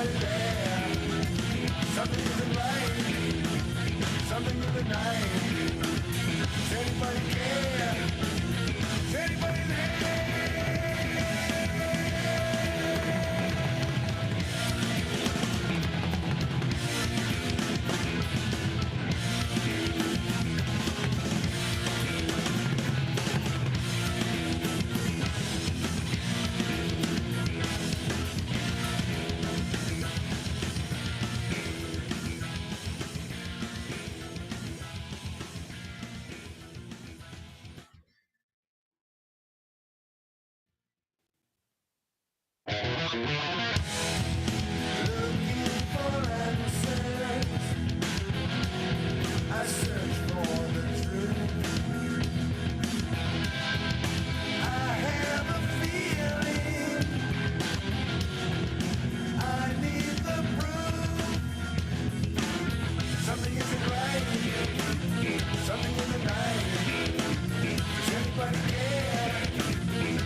anybody there? Something isn't right. Something in the night. Does anybody care?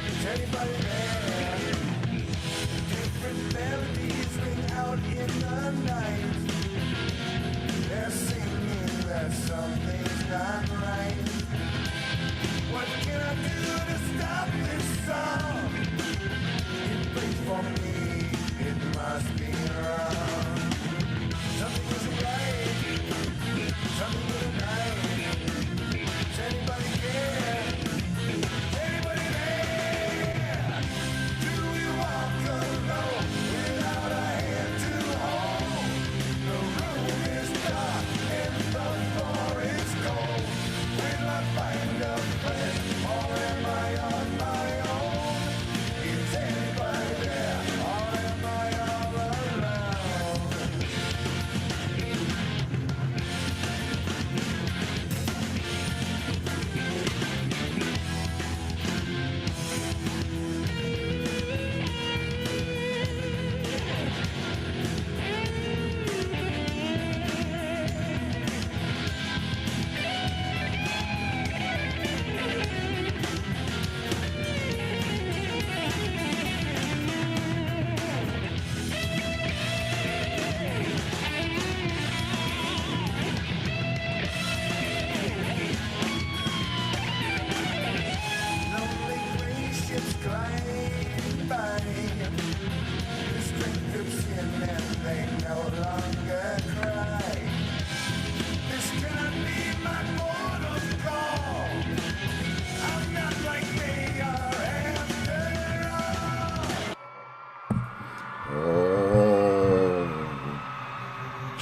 Is anybody there?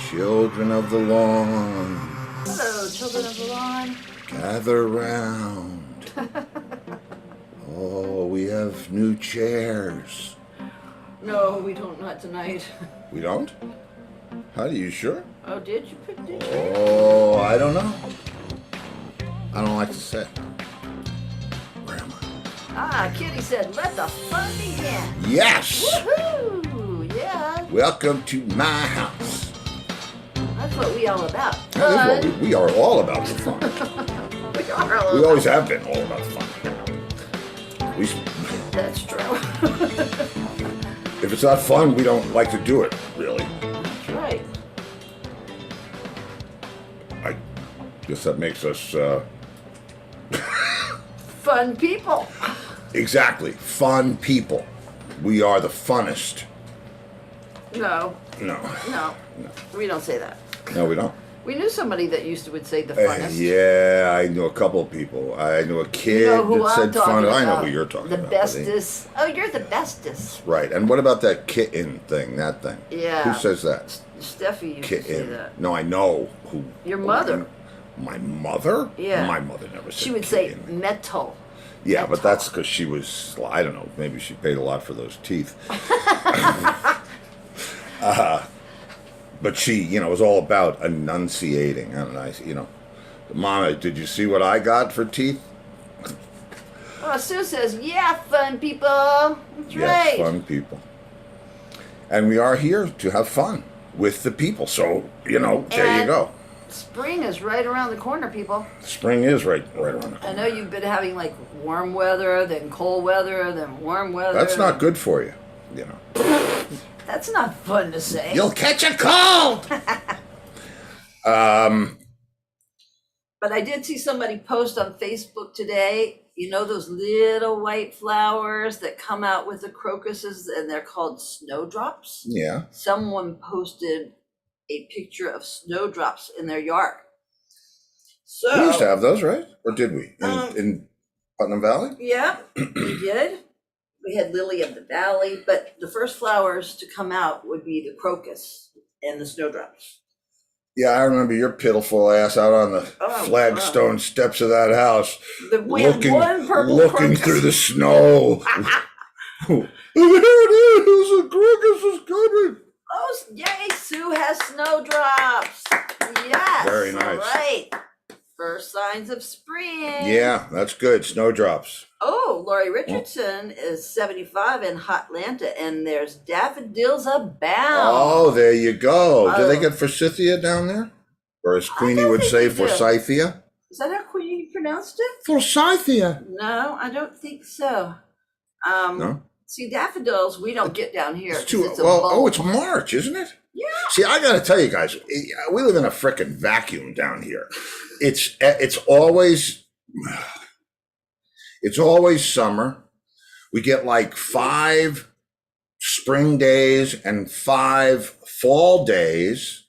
Children of the lawn, Hello, children of the lawn. gather round. Oh, we have new chairs. No, we don't, not tonight. We don't? How, you sure? Oh, did you put this? Oh, I don't know. I don't like to say. Where am I? Ah, Kitty said, let the fun begin. Yes! Woohoo! Yeah, Welcome to my house. that's what we all about. That is what we are all about the fun. We are all We about always have been all about fun. That's true. If it's not fun, we don't like to do it, really. That's right. I guess that makes us, Fun people. exactly, fun people. We are the funnest. No, No. we don't say that. No, we don't. We knew somebody that would say the funnest. Yeah, I knew a couple of people. I knew a kid You know who that I'm said talking fun. about. I know who you're talking the about. bestest. Oh, you're the bestest. Right. And what about that kitten thing, that thing? Yeah. Who says that? Steffi used to say Kitten. that. No, I know who. Your mother. My mother? Yeah. My mother never said She would kitten. say metal. Yeah, but metal. that's because she was, I don't know, maybe she paid a lot for those teeth. But she, was all about enunciating. And Mama, did you see what I got for teeth? Oh, Sue says, yeah, fun people. That's Yes, right. fun people. And we are here to have fun with the people. So, there you go. Spring is right around the corner, people. Spring is right around the I corner. know you've been having like warm weather, then cold weather, then warm weather. That's not good for you, That's not fun to say. You'll catch a cold. But I did see somebody post on Facebook today, you know, those little white flowers that come out with the crocuses and they're called snowdrops? Yeah. Someone posted a picture of snowdrops in their yard. So We used to have those, right? Or did we? In Putnam Valley? yeah, we did. We had lily of the valley, but the first flowers to come out would be the crocus and the snowdrops. Yeah, I remember your pitiful ass out on the flagstone steps of that house, We had one purple crocus. through the snow. There it is, a crocus is coming. Oh, yay, Sue has snowdrops. Yes. Very nice. All right. First signs of spring. Yeah, that's good. Snowdrops. Oh, Lori Richardson is 75 in Hotlanta, and there's daffodils abound. Oh, there you go. Do they Oh. get forsythia down there? Or as Queenie don't would think say, they do. forsythia? Is that how Queenie pronounced it? Forsythia. No, I don't think so. No? See, daffodils we don't get down here. It's 'cause too, it's a well, bulb. it's March, isn't it? Yeah. See, I got to tell you guys, we live in a frickin' vacuum down here. It's always summer. We get like 5 spring days and 5 fall days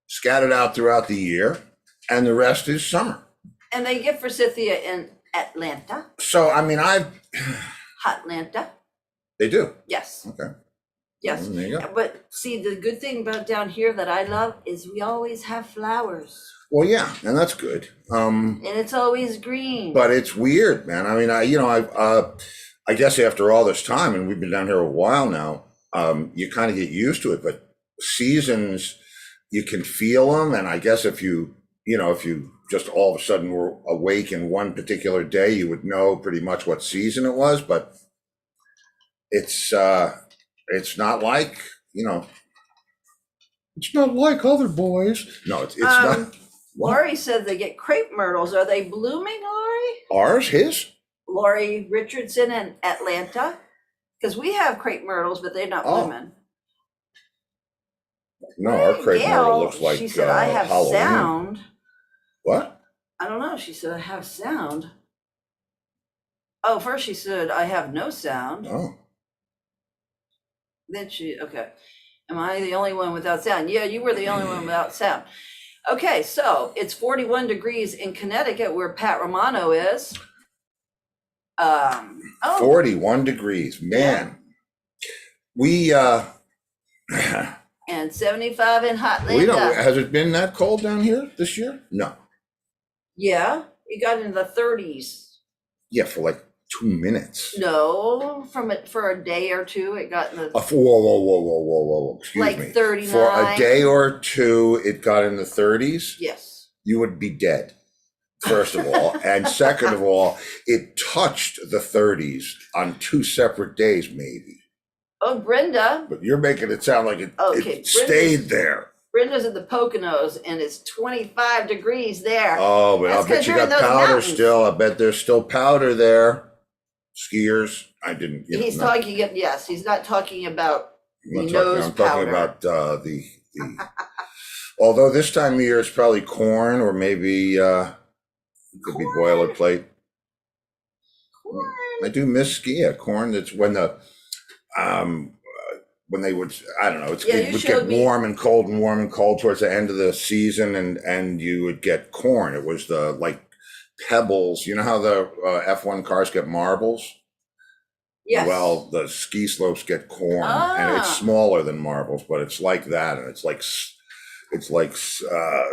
scattered out throughout the year, and the rest is summer. And they get forsythia in Atlanta, So, I mean, Hotlanta. they do. Yes. Okay. Yes. Well, there you go. But see, the good thing about down here that I love is we always have flowers, Well, yeah, and that's good. and it's always green. But it's weird, man. I mean, I guess after all this time, and we've been down here a while now, you kind of get used to it. But seasons, you can feel them, and I guess if you just all of a sudden were awake in one particular day, you would know pretty much what season it was. But it's not like it's not like other boys. No, it's not. Lori said they get crepe myrtles. Are they blooming, Lori? Ours, his. Lori Richardson in Atlanta? Because we have crepe myrtles, but they're not Oh. blooming. No, our crepe Gail, myrtle looks like she said, I have Halloween. sound. What? I don't know. She said, I have sound. Oh, first she said, I have no sound. Oh. Then okay. Am I the only one without sound? Yeah, you were the only one without sound. Okay, so it's 41 degrees in Connecticut where Pat Romano is. 41 degrees, man. We and 75 in Hotlanta. we don't. Has it been that cold down here this year? No. Yeah, it got into the 30s. Yeah, for like 2 minutes. No, for a day or two, it got in the Whoa. Excuse like me. 39. For a day or two, it got in the 30s. Yes. You would be dead, first of all. And second of all, it touched the 30s on 2 separate days, maybe. Oh, Brenda. But you're making it sound like it Okay, stayed there. Brenda's in the Poconos and it's 25 degrees there. Oh, but That's I'll bet 'cause you you're in got those powder mountains. still. I bet there's still powder there. Skiers. I didn't. He's talking, yes, he's not talking about I'm the not talking, nose I'm talking powder. about the. Although this time of year it's probably corn or maybe it could be boilerplate. Corn. I do miss corn. That's when the when they would, I don't know, Yeah, it you would showed get me. warm and cold towards the end of the season, and you would get corn. It was the like pebbles. You know how the F1 cars get marbles? Yes. Well, the ski slopes get corn, and it's Ah. smaller than marbles, but it's like that, and it's like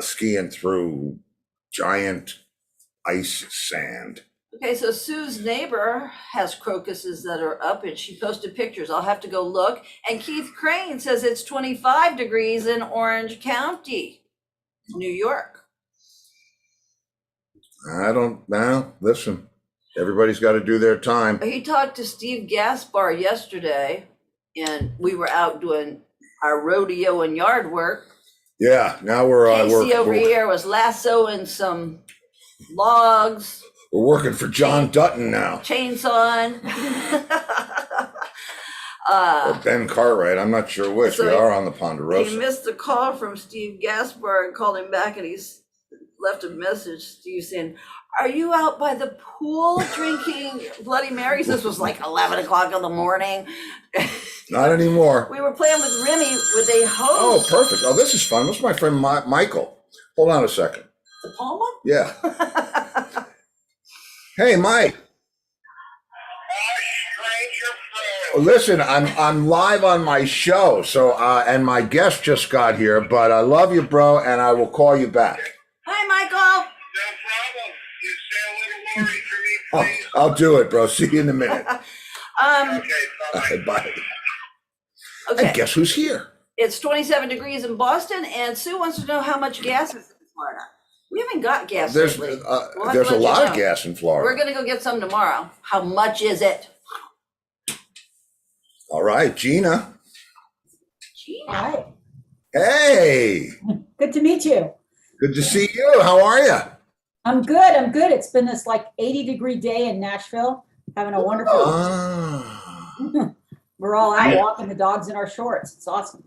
skiing through giant ice sand. Okay, so Sue's neighbor has crocuses that are up and she posted pictures. I'll have to go look. And Keith Crane says it's 25 degrees in Orange County, New York. I don't know. Listen, everybody's got to do their time. He talked to Steve Gaspar yesterday and we were out doing our rodeo and yard work. Yeah, now we're Casey over here was lassoing some logs. We're working for John Dutton now. Chainsaw. Or Ben Cartwright, I'm not sure which. So We are on the he Ponderosa. missed a call from Steve Gaspar and called him back, and he's left a message, Steve, saying, "Are you out by the pool drinking Bloody Marys?" This was like 11 o'clock in the morning. Not anymore. We were playing with Remy with a Oh, hose. perfect. Oh, this is fun. This is my friend Michael. Hold on a second. The Palma? Yeah. Hey, Mike. Listen, I'm live on my show, so and my guest just got here, but I love you, bro, and I will call you back. Hi, Michael. No problem. You say a little Lori for me, please. I'll do it, bro. See you in a minute. Okay, bye-bye. Bye. Okay. And guess who's here? It's 27 degrees in Boston, and Sue wants to know how much gas is in Florida. We haven't got gas There's lately. We'll have there's to a let you lot of know. gas in Florida. We're gonna go get some tomorrow. How much is it? All right, Gina. Gina. Hi, Hey, good to meet you. good to see you. How are you? I'm good. I'm good. It's been this like 80-degree day in Nashville, having a wonderful. Ah. We're all out walking the dogs in our shorts. It's awesome.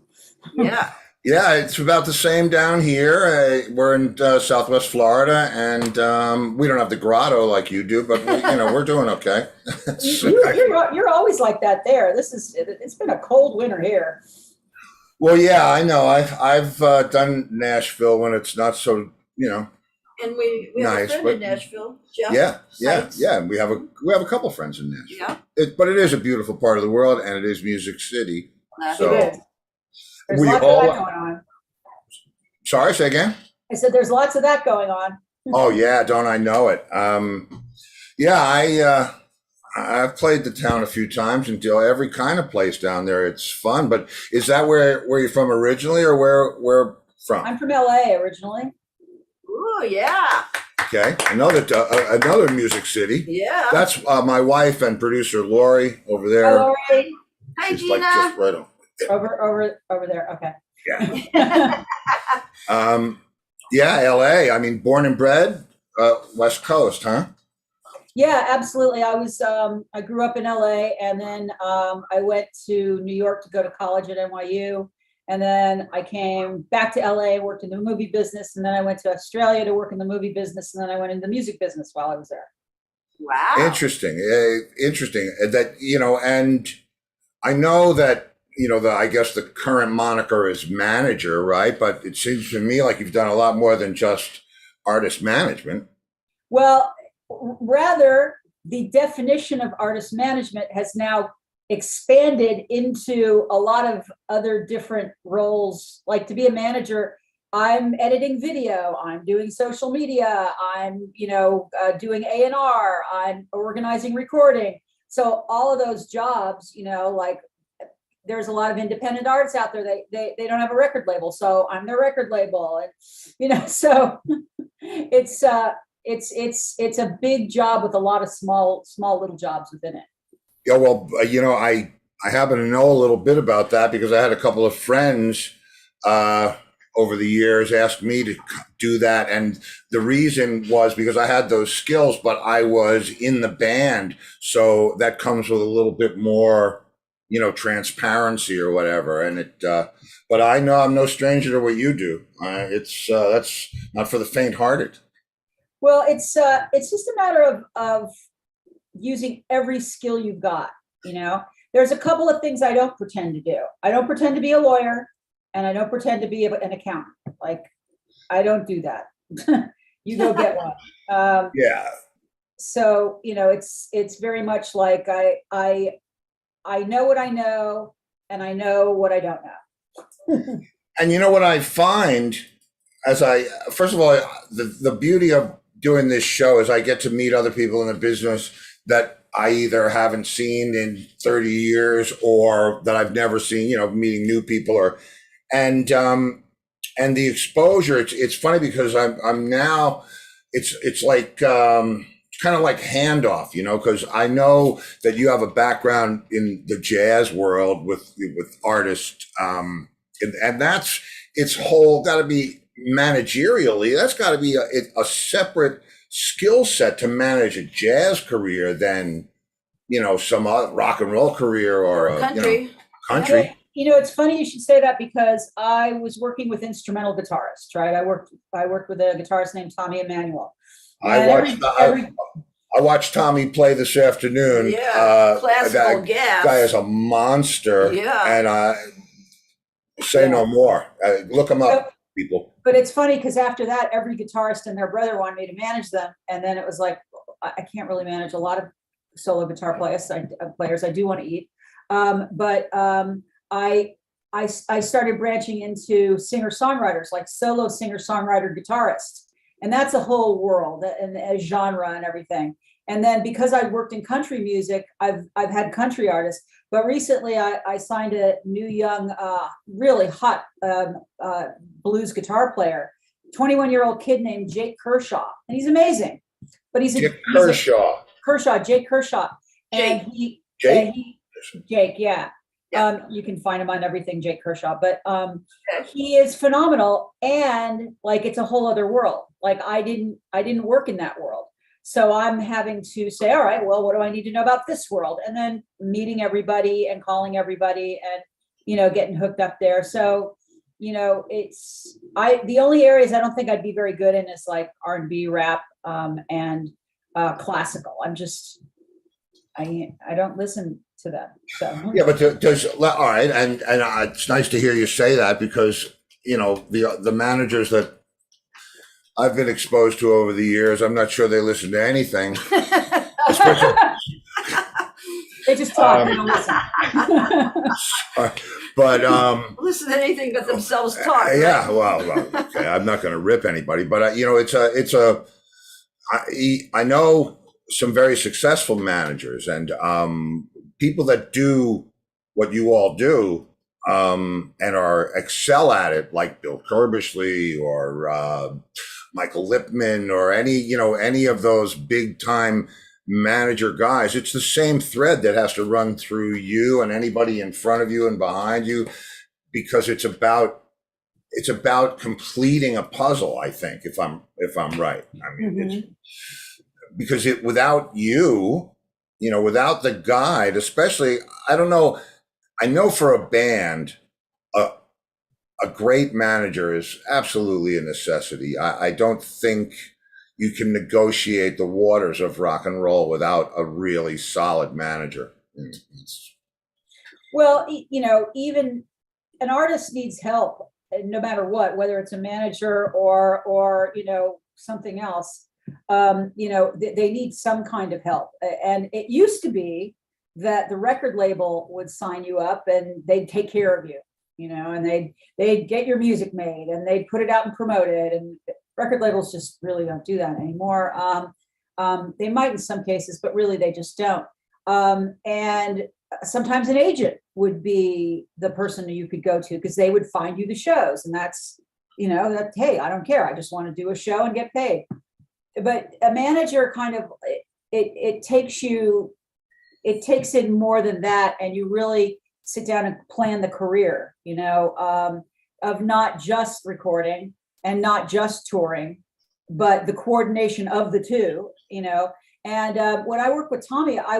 Yeah. Yeah, it's about the same down here. We're in Southwest Florida, and we don't have the grotto like you do, but we're doing okay. You're always like that there. It's been a cold winter here. Well, yeah, I know. I've done Nashville when it's not so, And we have Nice, a friend but- in Nashville, Jeff. yeah. Sites. We have a couple friends in Nashville. Yeah. But it is a beautiful part of the world, and it is Music City. Nashville. So- It is. There's We lots all- of that going on. Sorry, say again. I said there's lots of that going on. Oh yeah, don't I know it? I've played the town a few times and do every kind of place down there. It's fun. But is that where you're from originally, or where from? I'm from LA originally. Ooh, yeah. Okay, another Music City. Yeah. That's my wife and producer Lori over there. Hi, Lori. Hi, She's Gina. like just right on. Over there. Okay. Yeah. Yeah, LA. I mean, born and bred, West Coast, huh? Yeah, absolutely. I grew up in LA, and then I went to New York to go to college at NYU. And then I came back to LA, worked in the movie business, and then I went to Australia to work in the movie business, and then I went into the music business while I was there. Wow. Interesting. Interesting. That, and I know that, I guess the current moniker is manager, right? But it seems to me like you've done a lot more than just artist management. Well, rather, the definition of artist management has now expanded into a lot of other different roles. Like, to be a manager, I'm editing video, I'm doing social media, I'm doing A&R, I'm organizing recording. So all of those jobs, like, there's a lot of independent artists out there. They don't have a record label, so I'm their record label, and so it's a big job with a lot of small little jobs within it. Yeah, well, I happen to know a little bit about that because I had a couple of friends over the years ask me to do that, and the reason was because I had those skills, but I was in the band, so that comes with a little bit more, transparency or whatever. And but I know I'm no stranger to what you do. That's not for the faint-hearted. Well, it's just a matter of using every skill you've got. There's a couple of things I don't pretend to do. I don't pretend to be a lawyer, and I don't pretend to be an accountant. Like, I don't do that. You go get one. Yeah. So it's very much like I know what I know, and I know what I don't know. And what I find first of all, the beauty of doing this show is I get to meet other people in the business that I either haven't seen in 30 years or that I've never seen, meeting new people and the exposure. It's funny because I'm now, it's like, kind of like handoff, because I know that you have a background in the jazz world with artists, and that's got to be managerially. That's got to be a separate skill set to manage a jazz career than some rock and roll career or Country. country. It's funny you should say that because I was working with instrumental guitarists, right? I worked with a guitarist named Tommy Emmanuel. I watched I watched Tommy play this afternoon. Yeah, classical that gas. guy is a monster. Yeah. And say no more. Look him up, people. But it's funny because after that, every guitarist and their brother wanted me to manage them, and then it was like I can't really manage a lot of solo guitar players. I do want to eat, but I started branching into singer songwriters, like solo singer songwriter guitarists, and that's a whole world and a genre and everything. And then because I worked in country music, I've had country artists, but recently I signed a new young, really hot blues guitar player, 21-year-old kid named Jake Kershaw, and he's amazing. But Jake Kershaw, and Jake, yeah. You can find him on everything, Jake Kershaw, but he is phenomenal, and like it's a whole other world. Like I didn't work in that world. So I'm having to say, all right, well, what do I need to know about this world? And then meeting everybody and calling everybody and, getting hooked up there. So, the only areas I don't think I'd be very good in is like R&B, rap, and classical. I don't listen to them. So yeah, but all right, and it's nice to hear you say that because the managers that I've been exposed to over the years, I'm not sure they listen to anything. They just talk. They don't listen. But listen to anything but themselves talk. Yeah, well, okay. I'm not going to rip anybody, but I know some very successful managers and people that do what you all do and excel at it, like Bill Kerbishley or Michael Lipman or any of those big time manager guys. It's the same thread that has to run through you and anybody in front of you and behind you, because it's about completing a puzzle. I think if I'm right. I mean, it's because without you, without the guide, especially, I don't know. I know for a band, a great manager is absolutely a necessity. I don't think you can negotiate the waters of rock and roll without a really solid manager. Well, even an artist needs help, no matter what, whether it's a manager or something else. They need some kind of help. And it used to be that the record label would sign you up and they'd take care of you, and they'd get your music made and they'd put it out and promote it. And record labels just really don't do that anymore. They might in some cases, but really they just don't. And sometimes an agent would be the person you could go to because they would find you the shows. And that's, hey, I don't care. I just want to do a show and get paid. But a manager kind of, it takes in more than that. And you really sit down and plan the career, of not just recording and not just touring, but the coordination of the two, and when I worked with Tommy, I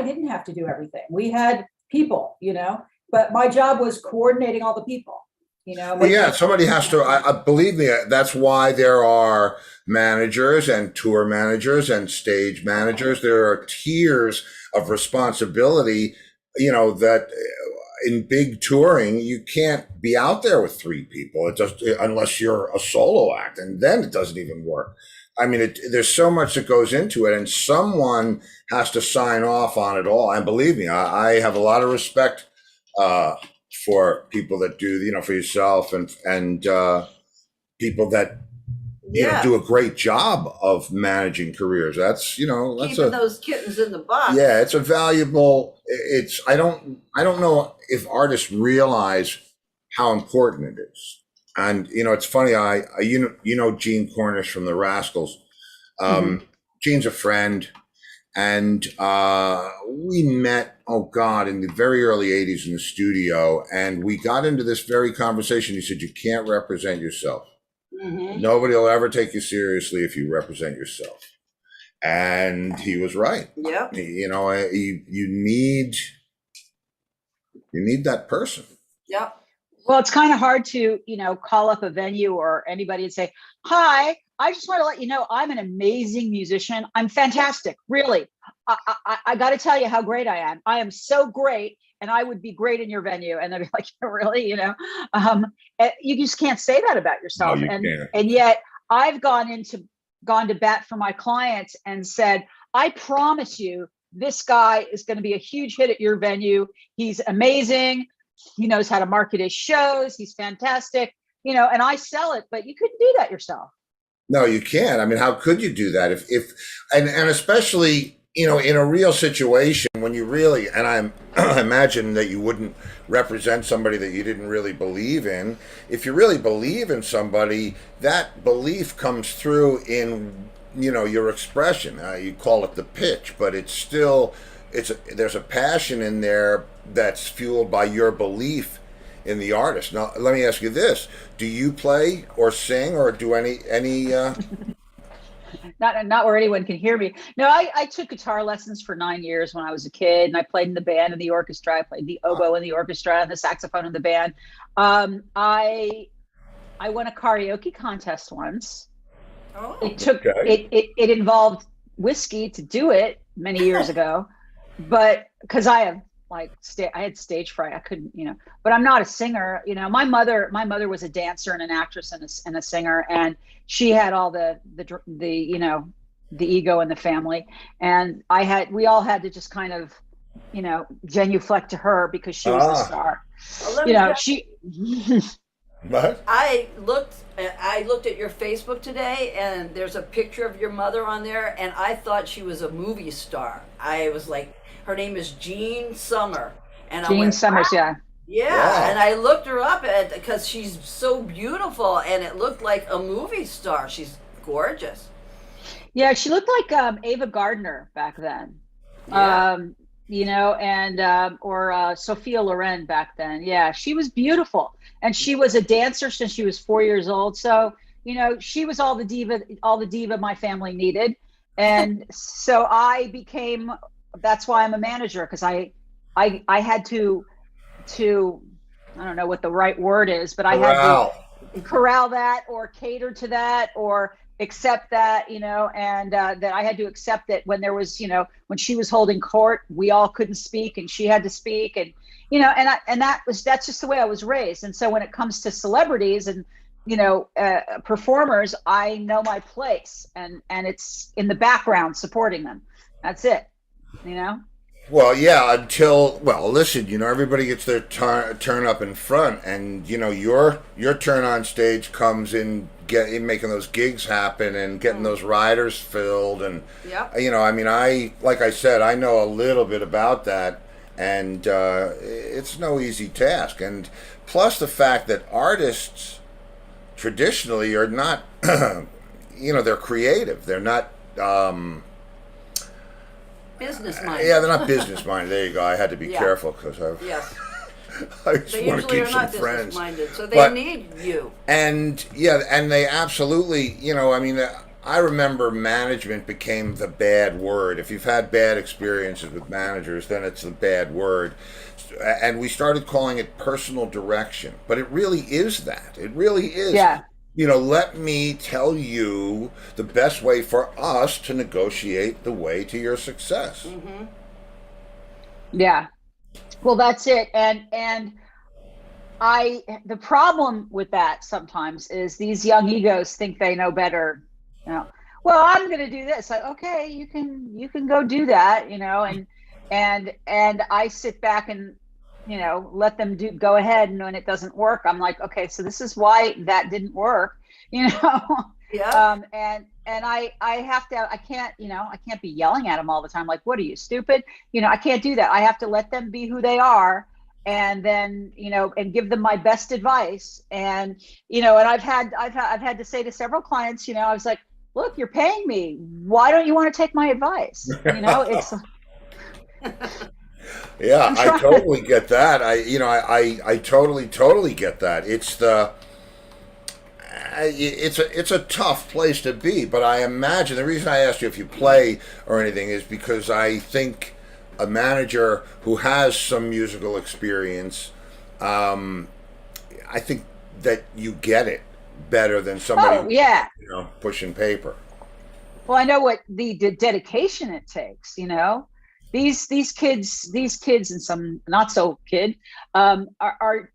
didn't have to do everything. We had people, but my job was coordinating all the people. Well, yeah, somebody has to. I believe me. That's why there are managers and tour managers and stage managers. There are tiers of responsibility. That in big touring you can't be out there with three people. It just unless you're a solo act, and then it doesn't even work. I mean, there's so much that goes into it, and someone has to sign off on it all. And believe me, I have a lot of respect for people that do, for yourself and people that do a great job of managing careers. That's that's keeping those kittens in the box. Yeah, it's a valuable. I don't know if artists realize how important it is. And it's funny. Gene Cornish from the Rascals. Gene's a friend. And we met, in the very early 80s in the studio. And we got into this very conversation. He said, you can't represent yourself. Nobody will ever take you seriously if you represent yourself. And he was right. Yep. You know, you need that person. Yep. Well, it's kind of hard to, call up a venue or anybody and say, hi, I just want to let you know I'm an amazing musician. I'm fantastic. Really. I got to tell you how great I am. I am so great. And I would be great in your venue. And they'd be like, really, you just can't say that about yourself. No, you and can't. and yet I've gone to bat for my clients and said, I promise you, this guy is going to be a huge hit at your venue. He's amazing. He knows how to market his shows. He's fantastic, and I sell it, but you couldn't do that yourself. No, you can't. I mean, how could you do that and especially, in a real situation when you really, and I imagine that you wouldn't represent somebody that you didn't really believe in. If you really believe in somebody, that belief comes through in, your expression. You call it the pitch, but it's still, there's a passion in there that's fueled by your belief in the artist. Now, let me ask you this: do you play or sing or do any? Not where anyone can hear me. No, I took guitar lessons for 9 years when I was a kid, and I played in the band and the orchestra. I played the oboe in the orchestra and the saxophone in the band. I won a karaoke contest once. Oh. It involved whiskey to do it many years ago, but because I had stage fright, I couldn't, but I'm not a singer. My mother was a dancer and an actress and a singer, and she had all the ego in the family, and we all had to just kind of, genuflect to her because she was the star. Well, What? I looked at your Facebook today, and there's a picture of your mother on there, and I thought she was a movie star. I was like, her name is Jean Summer, and Jean I went, Summers, wow. yeah. Yeah, and I looked her up because she's so beautiful, and it looked like a movie star. She's gorgeous. Yeah, she looked like Ava Gardner back then. Yeah. Or Sophia Loren back then. Yeah, she was beautiful, and she was a dancer since she was 4 years old. So she was all the diva my family needed, and so I became. That's why I'm a manager, because I had to I don't know what the right word is, but I had to corral that or cater to that or accept that, and that I had to accept that when there was, when she was holding court, we all couldn't speak and she had to speak, and that's just the way I was raised. And so when it comes to celebrities and performers, I know my place, and it's in the background supporting them. That's it. Well, yeah, listen, everybody gets their turn up in front, and your turn on stage comes in making those gigs happen and getting those riders filled, and Yep. like I said, I know a little bit about that, and it's no easy task. And plus the fact that artists traditionally are not, they're creative. They're not. Business minded. Yeah, they're not business minded. There you go. I had to be careful because Yes. I just They want to usually keep are some not friends. business minded, so they But- need you. And they absolutely, I remember management became the bad word. If you've had bad experiences with managers, then it's the bad word. And we started calling it personal direction. But it really is that. It really is. Yeah. Let me tell you the best way for us to negotiate the way to your success. Mm-hmm. Yeah. Well, that's it. And the problem with that sometimes is these young egos think they know better. Well, I'm going to do this. Like, okay, you can go do that, and I sit back and, let them go ahead. And when it doesn't work, I'm like, okay, so this is why that didn't work, Yeah. And I can't be yelling at them all the time. Like, what are you, stupid? I can't do that. I have to let them be who they are, and then, and give them my best advice. And, and I've had to say to several clients, I was like, look, you're paying me. Why don't you want to take my advice? It's. Yeah, I totally get that. I totally get that. It's it's a tough place to be, but I imagine the reason I asked you if you play or anything is because I think a manager who has some musical experience, I think that you get it better than somebody Oh, yeah. pushing paper. Well, I know what the dedication it takes, these kids and some not so kid, are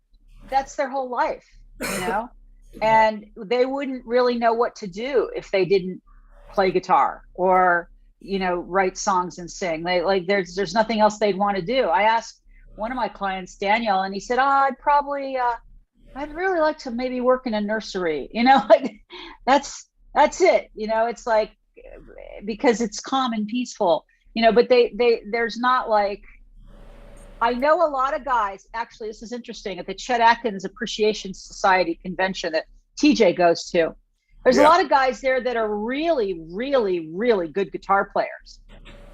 that's their whole life, and they wouldn't really know what to do if they didn't play guitar or, write songs and sing. They there's nothing else they'd want to do. I asked one of my clients, Daniel, and he said, I'd really like to maybe work in a nursery, that's it. It's like, because it's calm and peaceful, but there's not like, I know a lot of guys, actually, this is interesting, at the Chet Atkins Appreciation Society convention that TJ goes to, there's a lot of guys there that are really, really, really good guitar players.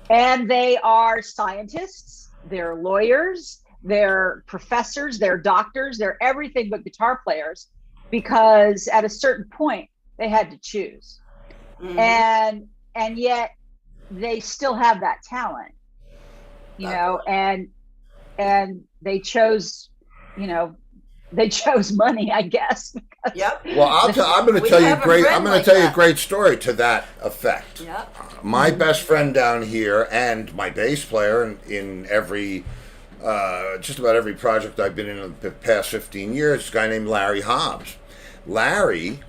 And they are scientists, they're lawyers, they're professors, they're doctors, they're everything but guitar players, because at a certain point they had to choose. And yet they still have that talent, and they chose, they chose money, I guess. Yep. Well, I'm going to tell you a great story to that effect. Yep. My best friend down here and my bass player in every, just about every project I've been in the past 15 years, is a guy named Larry Hobbs. Larry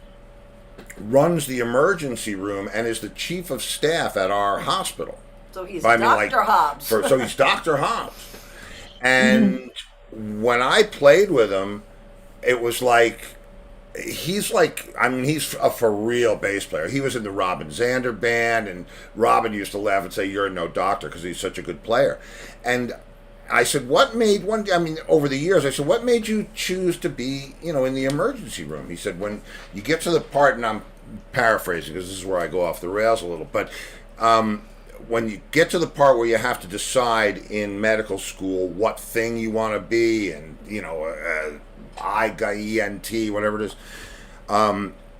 runs the emergency room and is the chief of staff at our hospital. So he's Dr. Hobbs. So he's Dr. Hobbs. And when I played with him, it was like, he's a for real bass player. He was in the Robin Zander band, and Robin used to laugh and say, "You're no doctor," because he's such a good player. And I said, over the years, I said, what made you choose to be, in the emergency room? He said, when you get to the part, and I'm paraphrasing because this is where I go off the rails a little, but when you get to the part where you have to decide in medical school what thing you want to be, and, ENT, whatever it is,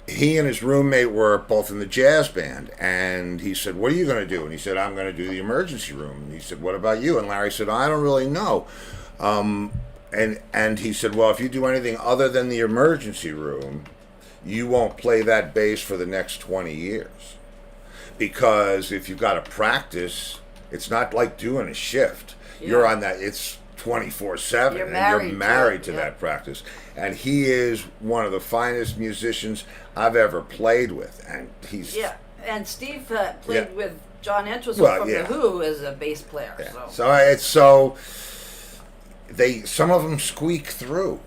he and his roommate were both in the jazz band, and he said, "What are you going to do?" And he said, "I'm going to do the emergency room." And he said, "What about you?" And Larry said, "I don't really know." And he said, "Well, if you do anything other than the emergency room, you won't play that bass for the next 20 years. Because if you've got to practice, it's not like doing a shift. Yeah. You're on that, it's 24/7, and you're married to that practice." And he is one of the finest musicians I've ever played with, and he's And Steve played with John Entwistle from the Who as a bass player. Yeah. Some of them squeak through.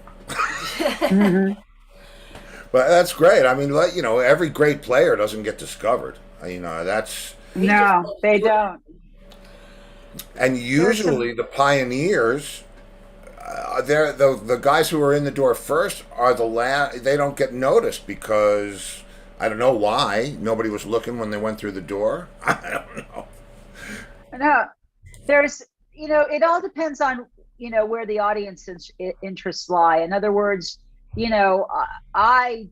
But that's great. I mean, every great player doesn't get discovered. That's no, they don't. And usually the pioneers, they're the guys who are in the door first are the last. They don't get noticed because I don't know why nobody was looking when they went through the door. I don't know. No, there's it all depends on where the audience's interests lie. In other words, I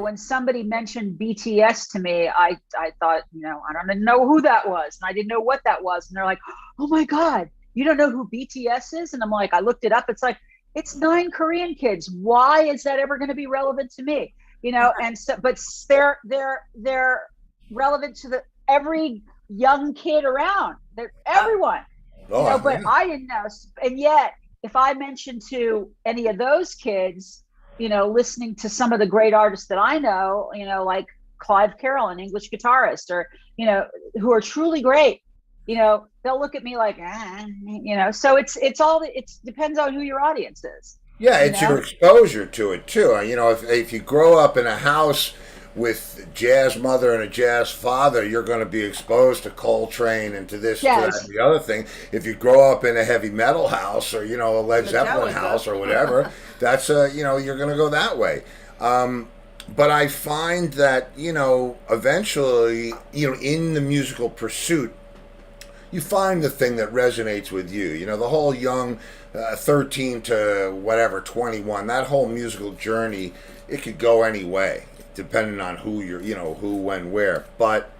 when somebody mentioned BTS to me, I thought, I don't even know who that was, and I didn't know what that was, and they're like, "Oh my God, you don't know who BTS is?" And I'm like, I looked it up. It's like, it's 9 Korean kids. Why is that ever going to be relevant to me? And so, but they're relevant to every young kid around. They're everyone. But I didn't know, and yet if I mentioned to any of those kids, listening to some of the great artists that I know, like Clive Carroll, an English guitarist, or, who are truly great, they'll look at me like, so it depends on who your audience is. Yeah, it's your exposure to it too. If you grow up in a house with jazz mother and a jazz father, you're going to be exposed to Coltrane and to this, to that, and the other thing. If you grow up in a heavy metal house, or a Led Zeppelin house, or whatever, that's you're going to go that way. But I find that eventually, in the musical pursuit, you find the thing that resonates with you. You know, the whole young 13 to whatever 21, that whole musical journey, it could go any way depending on who you're, you know, who, when, where. But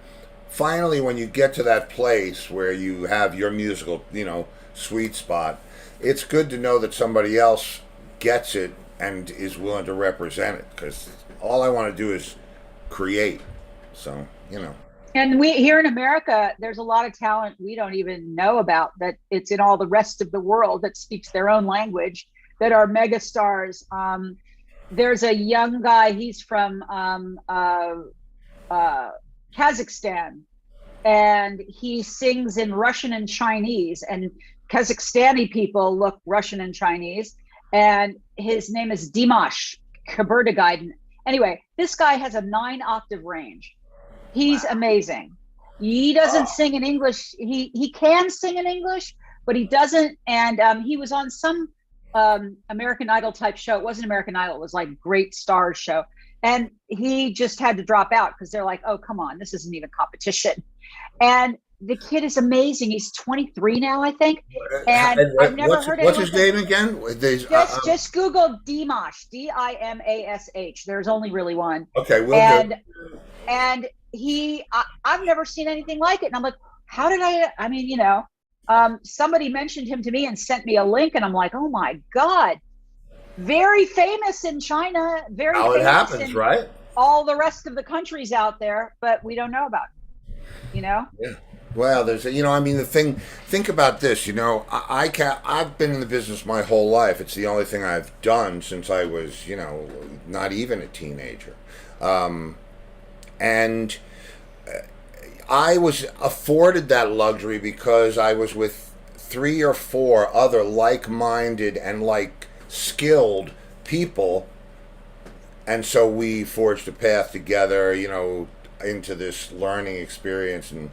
finally, when you get to that place where you have your musical, you know, sweet spot, it's good to know that somebody else gets it and is willing to represent it, because all I want to do is create. So, you know. And we here in America, there's a lot of talent we don't even know about, that it's in all the rest of the world that speaks their own language, that are mega stars. There's a young guy, he's from Kazakhstan, and he sings in Russian and Chinese, and Kazakhstani people look Russian and Chinese, and his name is Dimash Kaburdaguiden. Anyway, this guy has a 9-octave range. He's amazing. He doesn't sing in English. He can sing in English, but he doesn't. And he was on some American Idol type show. It wasn't American Idol. It was like Great Stars show. And he just had to drop out because they're like, oh, come on, this isn't even competition. And the kid is amazing. He's 23 now, I think. And I've never heard What's his name again? Just Google Dimash, Dimash. There's only really one. Okay, we'll do. And I've never seen anything like it. And I'm like, how did I mean, you know, somebody mentioned him to me and sent me a link, and I'm like, oh my God, very famous in China, very how it famous happens, in right? all the rest of the countries out there, but we don't know about it, you know? Yeah. Well, there's, you know, I mean, think about this, you know, I've been in the business my whole life. It's the only thing I've done since I was, you know, not even a teenager. And I was afforded that luxury because I was with 3 or 4 other like-minded and like-skilled people. And so we forged a path together, you know, into this learning experience and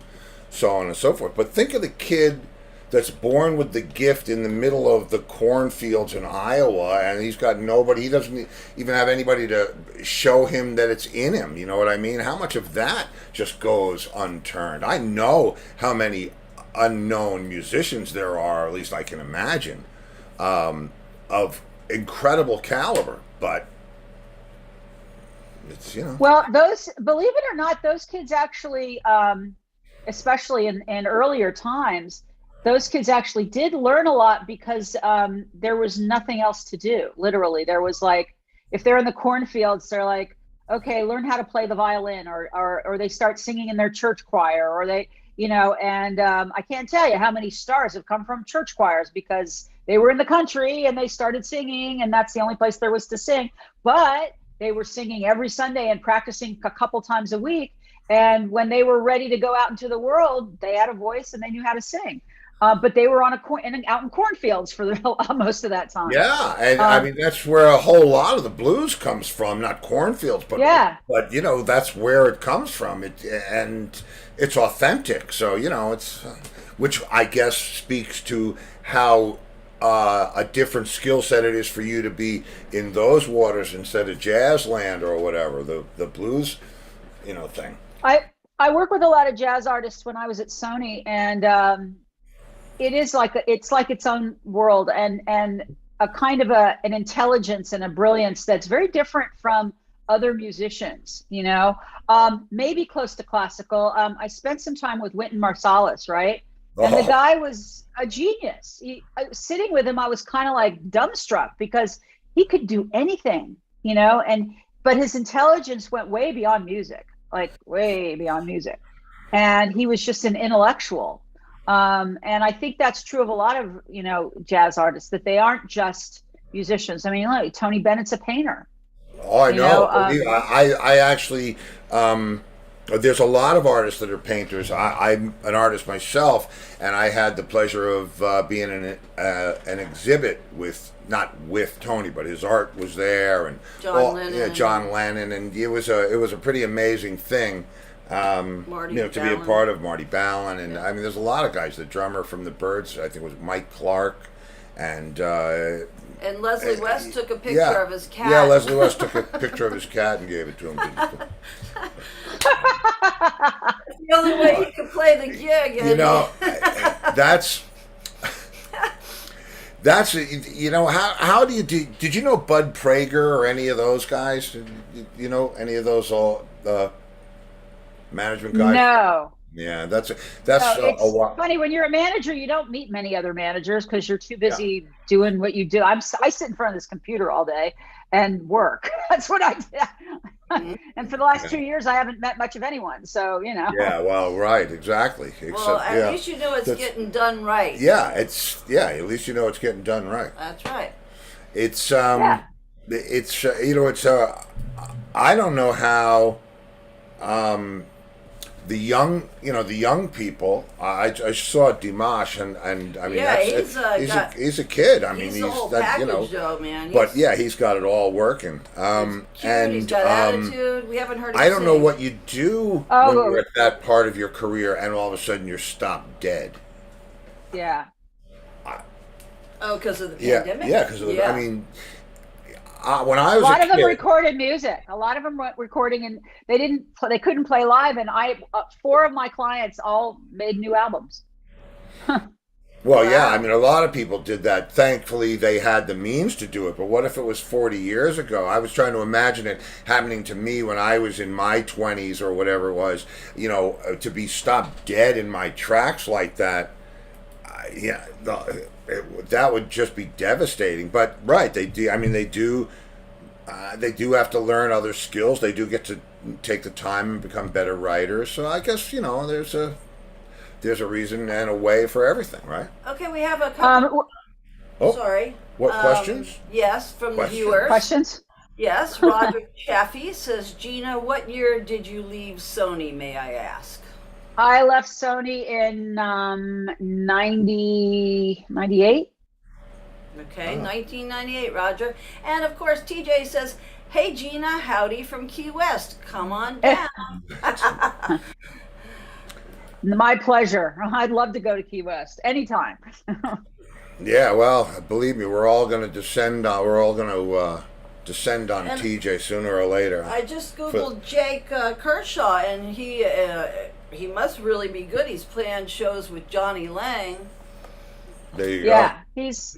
so on and so forth. But think of the kid that's born with the gift in the middle of the cornfields in Iowa, and he's got nobody, he doesn't even have anybody to show him that it's in him. You know what I mean? How much of that just goes unturned? I know how many unknown musicians there are, at least I can imagine, of incredible caliber, but it's, you know. Well, those, believe it or not, those kids actually, especially in earlier times, those kids actually did learn a lot because there was nothing else to do. Literally, there was like, if they're in the cornfields, they're like, okay, learn how to play the violin, or they start singing in their church choir, or they, you know, and I can't tell you how many stars have come from church choirs because they were in the country and they started singing, and that's the only place there was to sing. But they were singing every Sunday and practicing a couple times a week. And when they were ready to go out into the world, they had a voice and they knew how to sing. But they were on out in cornfields for most of that time. Yeah, and I mean that's where a whole lot of the blues comes from, not cornfields, but yeah. But you know that's where it comes from. And it's authentic. So you know it's, which I guess speaks to how a different skill set it is for you to be in those waters instead of jazz land or whatever, the blues, you know, thing. I work with a lot of jazz artists when I was at Sony, and it is like it's like its own world, and a kind of an intelligence and a brilliance that's very different from other musicians, you know, maybe close to classical. I spent some time with Wynton Marsalis, right? And the guy was a genius. Sitting with him, I was kind of like dumbstruck because he could do anything, you know, but his intelligence went way beyond music, like way beyond music. And he was just an intellectual. And I think that's true of a lot of, you know, jazz artists, that they aren't just musicians. I mean, look, Tony Bennett's a painter. Oh, I know. I actually, there's a lot of artists that are painters. I'm an artist myself, and I had the pleasure of being in an exhibit not with Tony, but his art was there, and John Lennon. Yeah, John Lennon, and it was a pretty amazing thing. Marty you know, to Balin. be a part of Marty Balin, and I mean, there's a lot of guys. The drummer from the Byrds, I think it was Mike Clark, and Leslie West took a picture of his cat. Yeah, Leslie West took a picture of his cat and gave it to him. the only way you can play the gig. You know, that's how do you do? Did you know Bud Prager or any of those guys? You know any of those all management guys? No. Yeah, that's No, a it's lot. funny when you're a manager, you don't meet many other managers because you're too busy doing what you do. I sit in front of this computer all day and work. That's what I do. And for the last 2 years, I haven't met much of anyone. So, you know. Yeah, well, right, exactly. Well, at least you know it's getting done right. Yeah, at least you know it's getting done right. That's right. It's I don't know how the young people. I saw Dimash, and I mean, yeah, he's a kid. I mean, he's the whole package, though, man. But yeah, he's got it all working. Cute, And he's got attitude. We haven't heard him I don't know sing. what you do when you're at that part of your career, and all of a sudden you're stopped dead. Yeah. Oh, because of the pandemic. Yeah, because I mean. When I was a lot of them kid, recorded music. A lot of them were recording, and they couldn't play live. And 4 of my clients all made new albums. well, yeah, I mean, a lot of people did that. Thankfully, they had the means to do it. But what if it was 40 years ago? I was trying to imagine it happening to me when I was in my 20s or whatever it was. You know, to be stopped dead in my tracks like that. That would just be devastating. But right, they do. I mean, they do have to learn other skills. They do get to take the time and become better writers. So I guess there's a reason and a way for everything, right? Okay, we have a couple. Sorry. What questions? Yes, from the Questions. viewers. Questions? Yes, Roger Chaffee says, Gina, what year did you leave Sony, may I ask? I left Sony in 98. Okay, 1998, Roger. And of course, TJ says, hey, Gina, howdy from Key West. Come on down. My pleasure. I'd love to go to Key West anytime. Yeah, well, believe me, we're all going to descend. We're all going to descend on TJ sooner or later. I just Googled Jake Kershaw, and he must really be good. He's playing shows with Johnny Lang. There you go. He's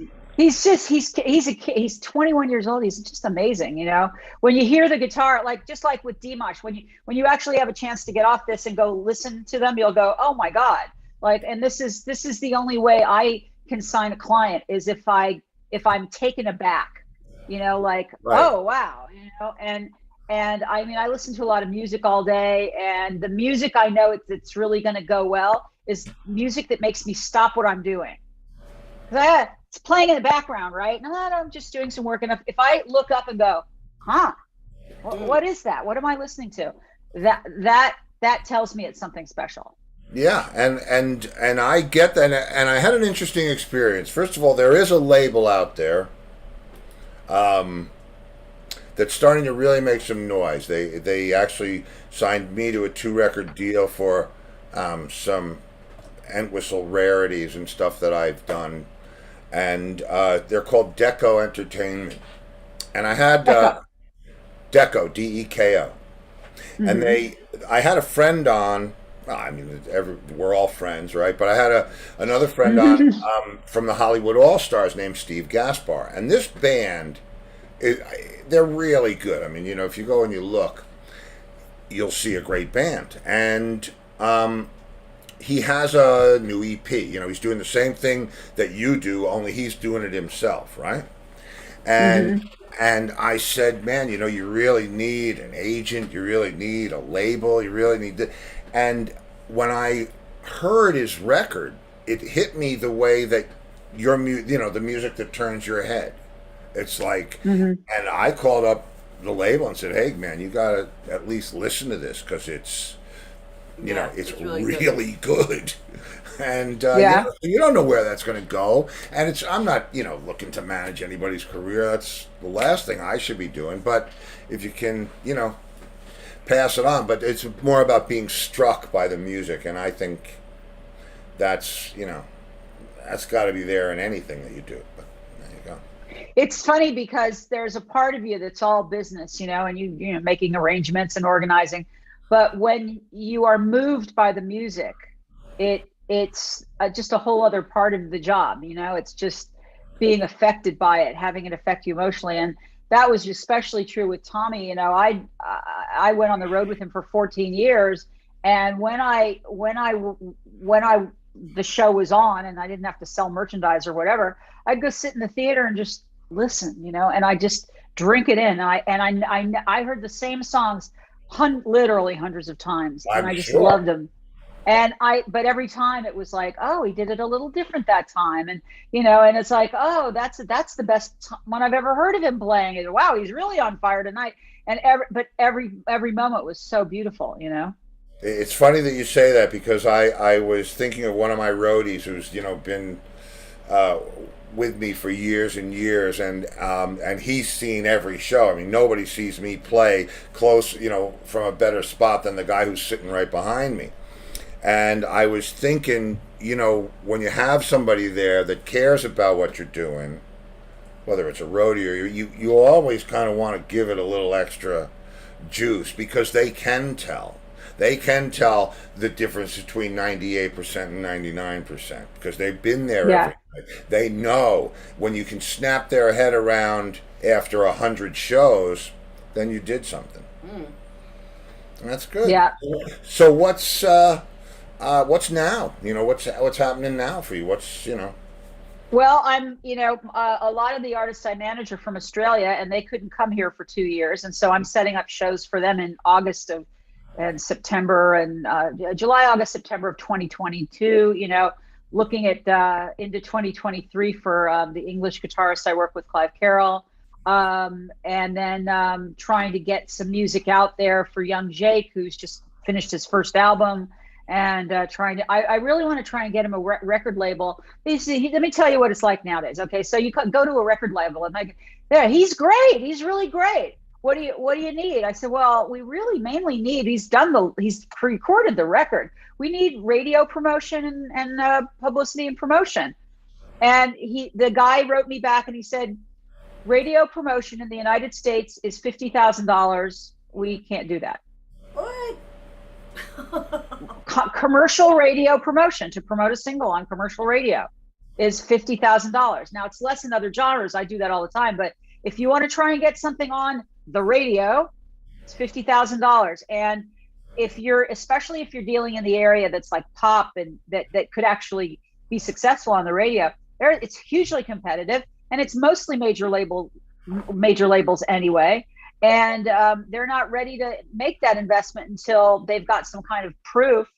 21 years old. He's just amazing. You know, when you hear the guitar, just like with Dimash, when you actually have a chance to get off this and go listen to them, you'll go, oh my God. And this is the only way I can sign a client is if I'm taken aback, right. Oh, wow. And I mean, I listen to a lot of music all day, and the music I know it's really going to go well is music that makes me stop what I'm doing. It's playing in the background, right? No, I'm just doing some work. And if I look up and go, what is that? What am I listening to? That tells me it's something special. Yeah, and I get that, and I had an interesting experience. First of all, there is a label out there that's starting to really make some noise. They actually signed me to a 2-record deal for some Entwistle rarities and stuff that I've done, and they're called Deco Entertainment. And I had Deco, Deko, and I had a friend on. Well, I mean, we're all friends, right? But I had another friend on from the Hollywood All-Stars named Steve Gaspar. And this band, they're really good. I mean, if you go and you look, you'll see a great band. And he has a new EP. He's doing the same thing that you do, only he's doing it himself, right? And I said, man, you really need an agent. You really need a label. You really need And when I heard his record, it hit me the way that the music that turns your head. It's like, and I called up the label and said, hey, man, you got to at least listen to this because it's really good. And you don't know where that's going to go. And I'm not, looking to manage anybody's career. That's the last thing I should be doing. But if you can, pass it on. But it's more about being struck by the music. And I think that's got to be there in anything that you do. But there you go. It's funny because there's a part of you that's all business, and you making arrangements and organizing. But when you are moved by the music, it's just a whole other part of the job. It's just being affected by it, having it affect you emotionally. And that was especially true with Tommy. I went on the road with him for 14 years, and when I the show was on and I didn't have to sell merchandise or whatever, I'd go sit in the theater and just listen, and I just drink it in. I heard the same songs literally hundreds of times, and I'm I just sure. loved them. But every time it was like, oh, he did it a little different that time. And it's like, oh, that's the best one I've ever heard of him playing. And wow, he's really on fire tonight. And every moment was so beautiful. It's funny that you say that, because I was thinking of one of my roadies who's been with me for years and years, and he's seen every show. I mean, nobody sees me play close, from a better spot than the guy who's sitting right behind me. And I was thinking, when you have somebody there that cares about what you're doing, whether it's a roadie or you always kind of want to give it a little extra juice, because they can tell. They can tell the difference between 98% and 99%, because they've been there Yeah. every night. They know when you can snap their head around after 100 shows, then you did something. And that's good. Yeah. So what's now? What's happening now for you? Well, I'm, a lot of the artists I manage are from Australia, and they couldn't come here for 2 years. And so I'm setting up shows for them in August and September and July, August, September of 2022, looking at into 2023 for the English guitarist I work with, Clive Carroll. And then trying to get some music out there for young Jake, who's just finished his first album. And I really want to try and get him a record label. Let me tell you what it's like nowadays. Okay, so you go to a record label and yeah, he's great. He's really great. What do you need? I said, well, we really mainly need. He's pre-recorded the record. We need radio promotion and publicity and promotion. And the guy wrote me back and he said, radio promotion in the United States is $50,000. We can't do that. What? Commercial radio promotion, to promote a single on commercial radio, is $50,000. Now, it's less in other genres. I do that all the time. But if you want to try and get something on the radio, it's $50,000. And especially if you're dealing in the area that's like pop and that could actually be successful on the radio, it's hugely competitive, and it's mostly major labels anyway. And they're not ready to make that investment until they've got some kind of proof.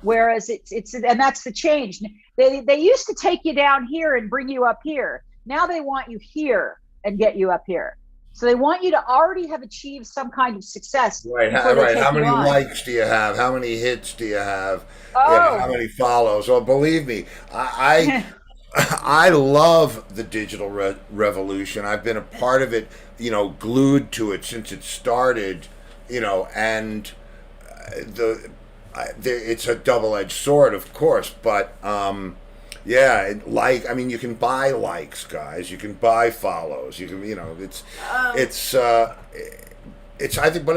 Whereas and that's the change. They used to take you down here and bring you up here. Now they want you here and get you up here. So they want you to already have achieved some kind of success. Right. How many likes do you have? How many hits do you have? Oh. How many follows? Oh, believe me, I love the digital revolution. I've been a part of it, glued to it since it started, and it's a double-edged sword, of course, but yeah, you can buy likes, guys. You can buy follows. You can, I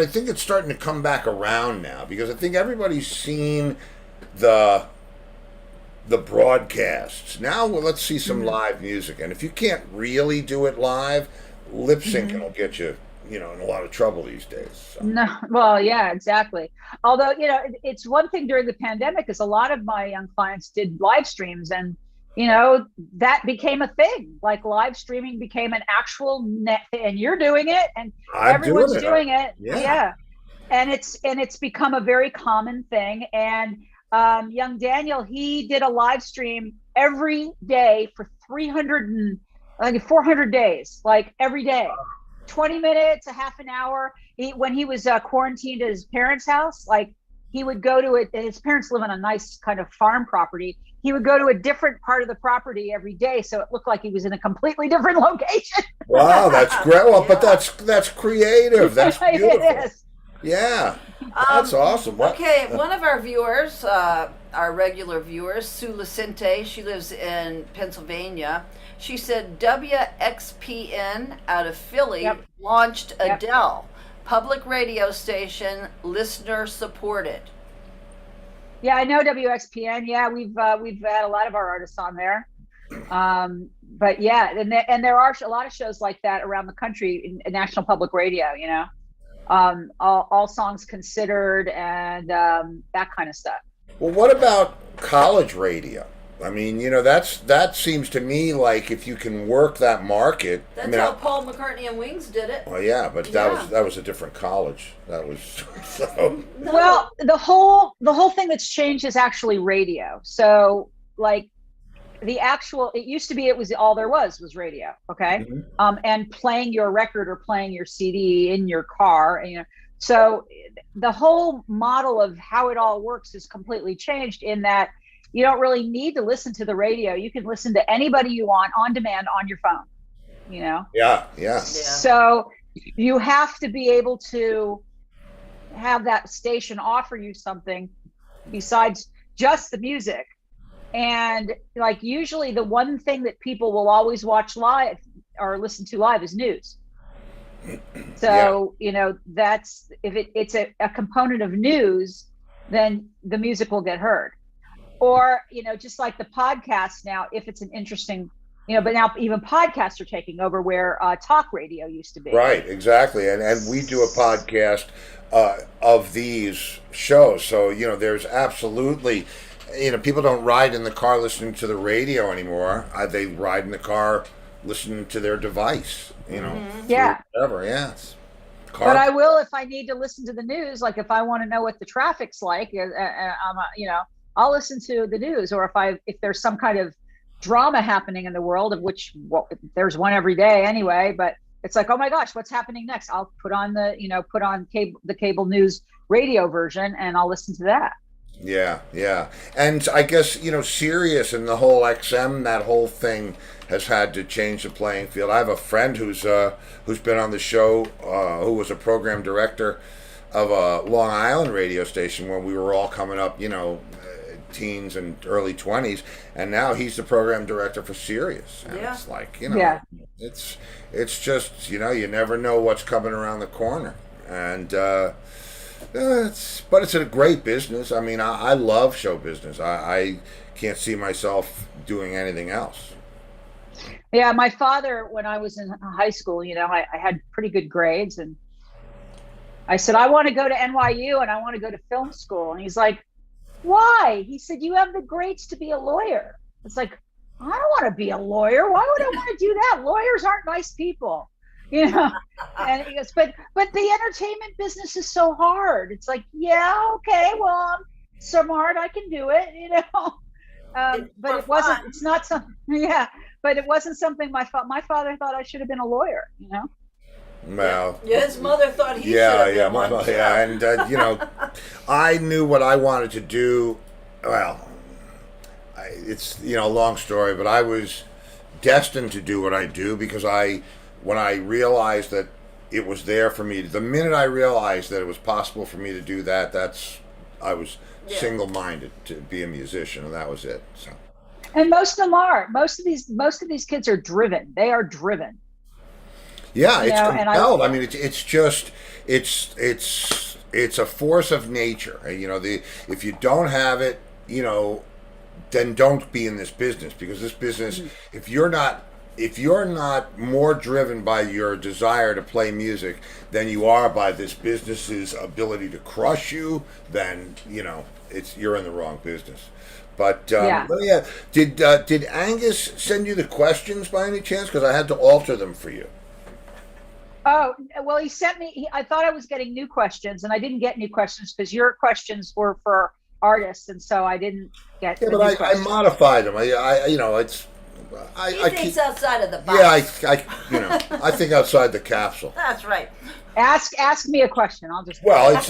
think it's starting to come back around now, because I think everybody's seen the broadcasts. Now, let's see some live music. And if you can't really do it live, lip syncing will get you, in a lot of trouble these days. So. No, well, yeah, exactly. Although, it's one thing during the pandemic is a lot of my young clients did live streams, and, that became a thing. Like, live streaming became an actual net, and you're doing it, and everyone's doing it. Yeah. And it's become a very common thing. And young Daniel, he did a live stream every day for 400 days, like every day, 20 minutes, a half an hour. When he was quarantined at his parents' house, like, he would go to it. His parents live on a nice kind of farm property. He would go to a different part of the property every day, so it looked like he was in a completely different location. Wow, that's great. Well, but that's creative. That's beautiful. It is. Yeah, that's awesome. Okay, one of our viewers, our regular viewers, Sue Lacente, she lives in Pennsylvania. She said WXPN out of Philly launched Adele. public radio station, listener supported. Yeah, I know WXPN. Yeah, we've had a lot of our artists on there. But yeah, and there are a lot of shows like that around the country in National Public Radio. You know, all songs considered and that kind of stuff. Well, what about college radio? I mean, that seems to me like if you can work that market. That's I mean, how Paul McCartney and Wings did it. well, yeah, but that was a different college. That was so. Well, the whole thing that's changed is actually radio. So like it used to be it was all there was radio. Okay. Mhm. And playing your record or playing your CD in your car, so the whole model of how it all works is completely changed in that you don't really need to listen to the radio. You can listen to anybody you want on demand on your phone, Yeah. So you have to be able to have that station offer you something besides just the music. And like usually the one thing that people will always watch live or listen to live is news. So, that's if it's a component of news, then the music will get heard. Or, just like the podcast now, if it's an interesting, but now even podcasts are taking over where talk radio used to be. Right, exactly. And we do a podcast of these shows. So, there's absolutely, people don't ride in the car listening to the radio anymore. They ride in the car listening to their device, Yeah. Whatever, yeah. But I will if I need to listen to the news. Like if I want to know what the traffic's like, I'll listen to the news. Or if there's some kind of drama happening in the world, of which there's one every day anyway. But it's like, oh my gosh, what's happening next? I'll put on the cable news radio version, and I'll listen to that. Yeah. And I guess, Sirius and the whole XM, that whole thing has had to change the playing field. I have a friend who's been on the show, who was a program director of a Long Island radio station when we were all coming up, teens and early 20s, and now he's the program director for Sirius. And it's like, it's just, you never know what's coming around the corner. And but it's a great business. I mean, I love show business. I can't see myself doing anything else. Yeah, my father, when I was in high school, I had pretty good grades, and I said, I want to go to NYU and I want to go to film school. And he's like, why? He said, you have the grades to be a lawyer. It's like, I don't want to be a lawyer. Why would I want to do that? Lawyers aren't nice people, And he goes, but the entertainment business is so hard. It's like, yeah, okay, well, I'm smart, I can do it, but it wasn't. Fun. It's not something. Yeah, but it wasn't something my father thought I should have been a lawyer. Well, his mother thought he should have been one. And I knew what I wanted to do. Well, it's a long story, but I was destined to do what I do because when I realized that it was there for me, the minute I realized that it was possible for me to do that, I was single-minded to be a musician, and that was it. So. And most of them are. Most of these kids are driven. They are driven. Yeah, it's compelled. I mean, it's a force of nature. If you don't have it, then don't be in this business, because this business, if you're not more driven by your desire to play music than you are by this business's ability to crush you, then you're in the wrong business. But did Angus send you the questions by any chance? Because I had to alter them for you. Oh, well, he sent me, I thought I was getting new questions, and I didn't get new questions because your questions were for artists, and so I didn't get the new questions. I modified them. He thinks outside of the box. Yeah, I think outside the capsule. That's right. Ask me a question. I'll just. Well, it's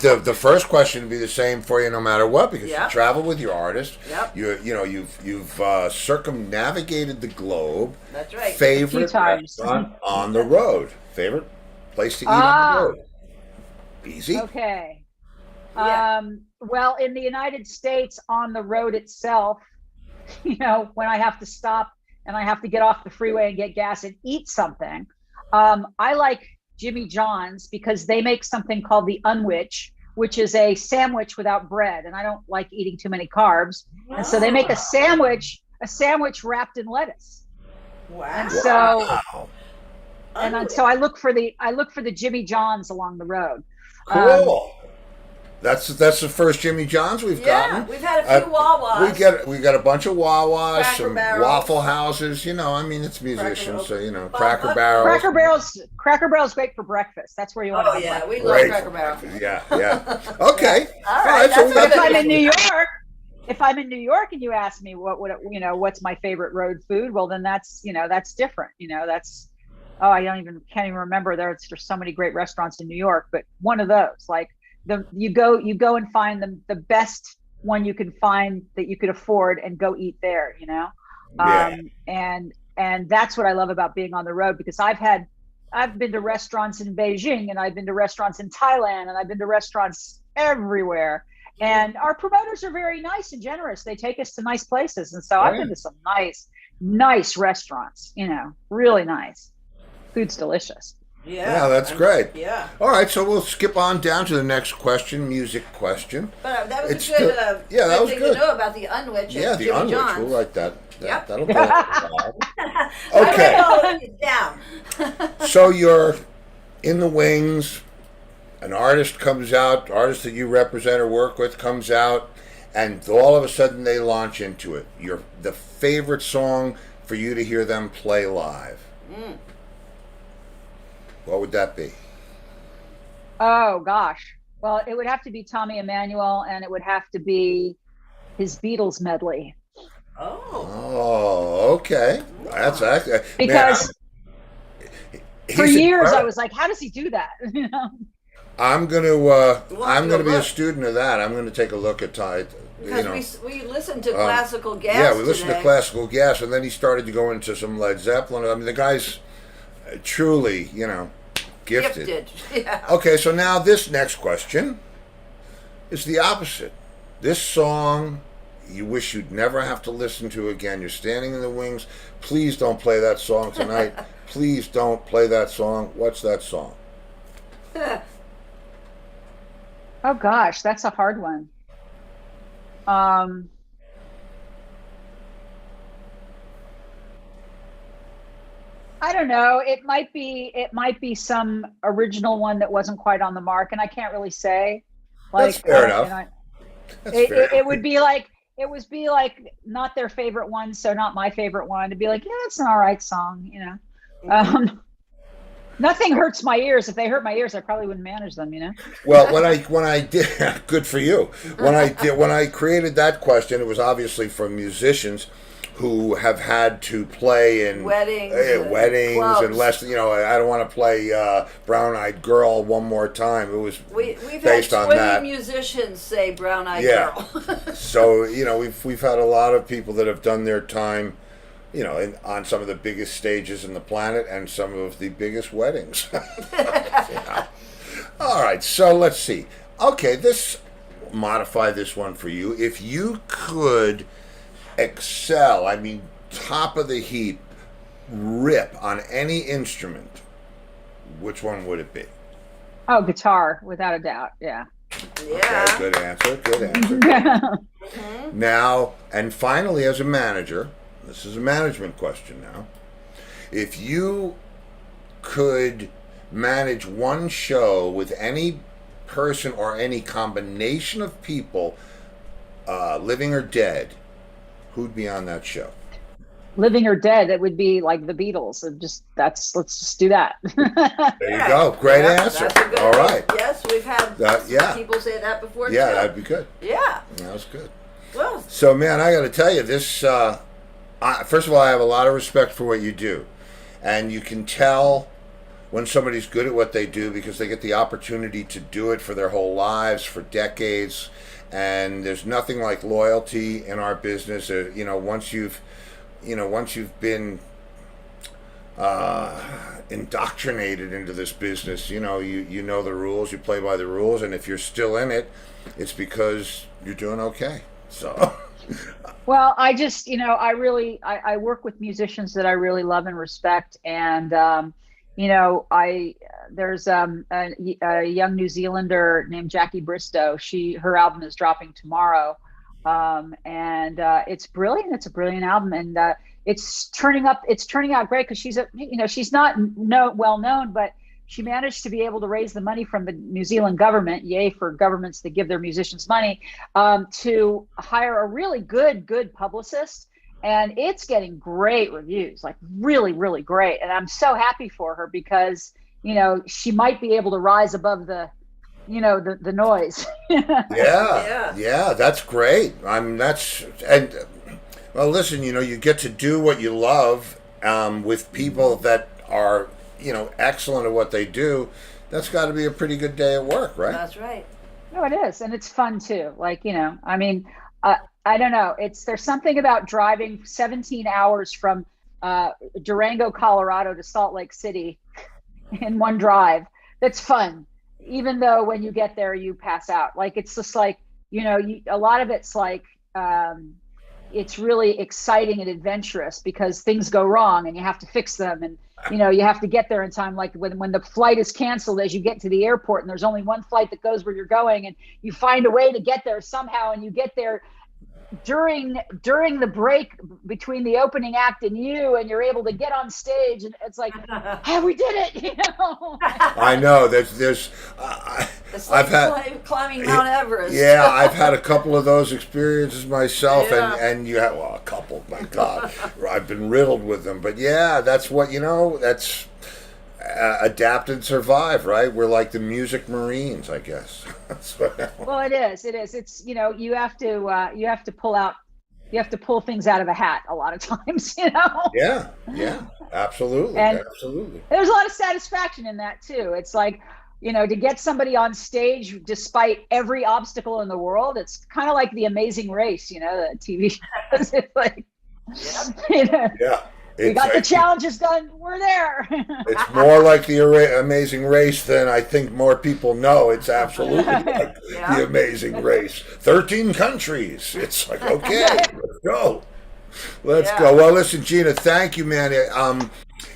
the first question would be the same for you no matter what, because you travel with your artist. Yep. You've circumnavigated the globe. That's right. Favorite restaurant on the road. Favorite place to eat on the road. Easy. Okay. Yeah. Well, in the United States, on the road itself, when I have to stop and I have to get off the freeway and get gas and eat something, I like Jimmy John's because they make something called the unwich, which is a sandwich without bread, and I don't like eating too many carbs, and so they make a sandwich wrapped in lettuce. Wow. And so Wow. so I look for the Jimmy John's along the road. Cool. That's the first Jimmy John's we've Yeah, gotten. we've had a few Wawas. We got a bunch of Wawas, Cracker some Barrels. Waffle Houses. You know, I mean, it's musicians, so you know, Cracker Cracker Barrels. Cracker Barrel's great for breakfast. That's where you want to Oh have yeah, breakfast. we love Great. Cracker Barrel. Yeah, yeah. Okay. All right, so we that's got a If I'm good in New York, and you ask me what's my favorite road food, well then that's different. Can't even remember. There's so many great restaurants in New York, but one of those, like you go and find the best one you can find that you could afford and go eat there, Yeah. And that's what I love about being on the road, because I've been to restaurants in Beijing, and I've been to restaurants in Thailand, and I've been to restaurants everywhere. And our promoters are very nice and generous. They take us to nice places. And so I've been to some nice restaurants, really nice. Food's delicious. Yeah, that's great. Yeah. All right, so we'll skip on down to the next question, music question. But that was It's a good, the- yeah, that was thing good. to know about the unwich. Yeah, at the Jimmy unwich. John's. We'll write that. Yep. That'll go. Okay. I wrote it down. So you're in the wings. An artist that you represent or work with comes out, and all of a sudden they launch into it. The favorite song for you to hear them play live. What would that be? Oh gosh. Well, it would have to be Tommy Emmanuel, and it would have to be his Beatles medley. Oh. Oh, okay. That's actually Because for he's years I incredible. was like, how does he do that? I'm gonna to be a look. student of that. I'm gonna take a look at Because we listened to classical gas. Yeah, we listened to today. classical gas, and then he started to go into some Led Zeppelin. I mean, the guy's truly, gifted. Yeah. Okay, so now this next question is the opposite. This song you wish you'd never have to listen to again. You're standing in the wings. Please don't play that song tonight. Please don't play that song. What's that song? Oh gosh, that's a hard one. I don't know. It might be some original one that wasn't quite on the mark, and I can't really say. That's fair enough. That's fair. It would be like not their favorite one, so not my favorite one. To be like, yeah, it's an all right song, Nothing hurts my ears. If they hurt my ears, I probably wouldn't manage them, Well, when I did, good for you. When I created that question, it was obviously for musicians who have had to play in Weddings and clubs. less. I don't want to play Brown Eyed Girl one more time. It was We've had based on 20 that. musicians say Brown Eyed Yeah. Girl. So we've had a lot of people that have done their time, on some of the biggest stages in the planet and some of the biggest weddings. All right, so let's see. Okay, modify this one for you. If you could excel, I mean, top of the heap, rip on any instrument, which one would it be? Oh, guitar, without a doubt. Yeah. Yeah. Okay, good answer. Now, and finally, as a manager, this is a management question now. If you could manage one show with any person or any combination of people, living or dead, who'd be on that show? Living or dead, it would be like the Beatles. Let's just do that. There you go. Great answer. That's a good All right. Yes, we've had yeah. people say that before Yeah, too. that'd be good. Yeah. That was good. Well, So, man, I got to tell you, this, first of all, I have a lot of respect for what you do. And you can tell when somebody's good at what they do because they get the opportunity to do it for their whole lives, for decades. And there's nothing like loyalty in our business. Once you've been indoctrinated into this business, you know the rules, you play by the rules. And if you're still in it, it's because you're doing okay. So... Well, I just, I work with musicians that I really love and respect. And, there's a young New Zealander named Jackie Bristow. Her album is dropping tomorrow, and it's brilliant. It's a brilliant album, and it's turning out great because she's not well known, but she managed to be able to raise the money from the New Zealand government. Yay for governments that give their musicians money, to hire a really good publicist. And it's getting great reviews, like really, really great. And I'm so happy for her because, she might be able to rise above the noise. Yeah, that's great. Well, listen, you get to do what you love, with people that are, excellent at what they do. That's got to be a pretty good day at work, right? That's right. No, it is. And it's fun too. Like, I don't know. There's something about driving 17 hours from Durango, Colorado to Salt Lake City in one drive. That's fun. Even though when you get there, you pass out. Like, it's just like, a lot of it's like, it's really exciting and adventurous because things go wrong and you have to fix them. And, you have to get there in time. Like when the flight is canceled as you get to the airport and there's only one flight that goes where you're going, and you find a way to get there somehow, and you get there during the break between the opening act and you're able to get on stage, and it's like, hey, we did it. I know there's It's like I've had climbing Mount Everest. Yeah, I've had a couple of those experiences myself. Yeah. And you have, well, a couple, my God, I've been riddled with them, but yeah, that's what, that's adapt and survive, right? We're like the music Marines, I guess. Well, it is. It's, you have to pull things out of a hat a lot of times, Yeah, absolutely. Absolutely. There's a lot of satisfaction in that too. It's like, to get somebody on stage despite every obstacle in the world. It's kind of like The Amazing Race, the TV shows. It's like, Yeah. We got the challenges done. We're there. It's more like the Amazing Race than I think more people know. It's absolutely like the Amazing Race. 13 countries. It's like, okay, let's go. Let's go. Well, listen, Gina, thank you, man.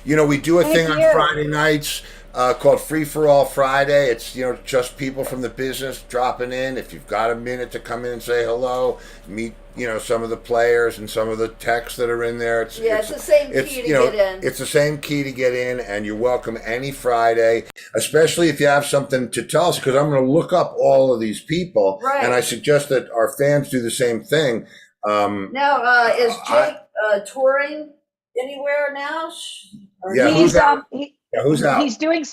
We do a thing on Friday nights called Free for All Friday. It's, just people from the business dropping in. If you've got a minute to come in and say hello, meet, some of the players and some of the techs that are in there. It's the same key to get in. It's the same key to get in, and you're welcome any Friday, especially if you have something to tell us, because I'm going to look up all of these people, and I suggest that our fans do the same thing. Now, is Jake touring anywhere now? Yeah, who's out? He's doing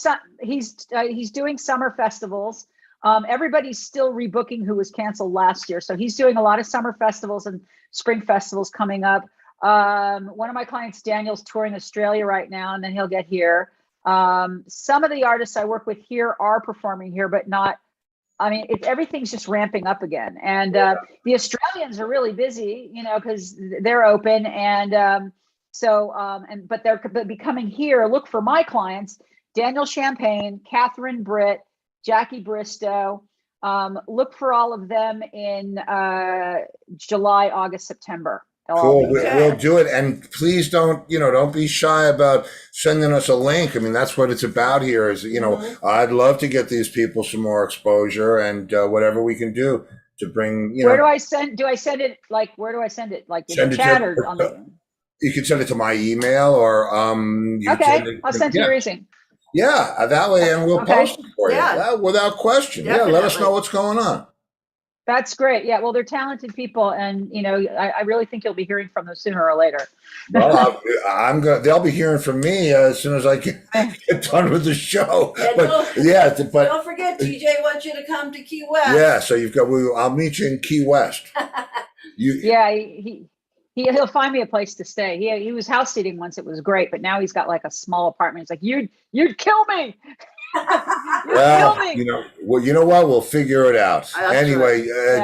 summer festivals. Everybody's still rebooking who was canceled last year. So he's doing a lot of summer festivals and spring festivals coming up. One of my clients, Daniel's touring Australia right now, and then he'll get here. Some of the artists I work with here are performing here, but not, everything's just ramping up again. And the Australians are really busy, because they're open. And but they're becoming here. Look for my clients, Daniel Champagne, Catherine Britt, Jackie Bristow. Look for all of them in July, August, September. Cool. We'll do it. And please don't be shy about sending us a link. that's what it's about here is, I'd love to get these people some more exposure, and whatever we can do to bring, Where do I send it? Like, where do I send it? Like in the chat or on the... You can send it to my email, or I'll send to your easing. Yeah, that way, and we'll post it for you without question. Definitely. Yeah, let us know what's going on. That's great. Yeah, well, they're talented people, and I really think you'll be hearing from them sooner or later. Well, they'll be hearing from me as soon as I get done with the show. Don't forget, TJ wants you to come to Key West. Yeah, so I'll meet you in Key West. He'll find me a place to stay. He was house sitting once. It was great, but now he's got like a small apartment. It's like, you'd kill me. Well, you know what? We'll figure it out. Anyway,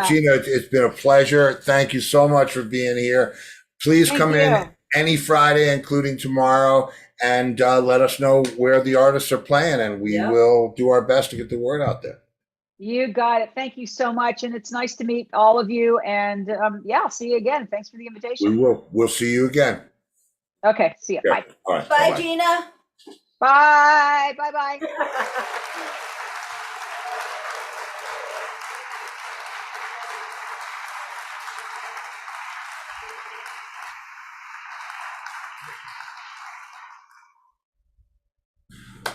Gina, it's been a pleasure. Thank you so much for being here. Please come in any Friday, including tomorrow, and let us know where the artists are playing, and we will do our best to get the word out there. You got it. Thank you so much. And it's nice to meet all of you. And I'll see you again. Thanks for the invitation. We will. We'll see you again. Okay. See you. Bye. All right. Bye, Gina. Bye. Bye.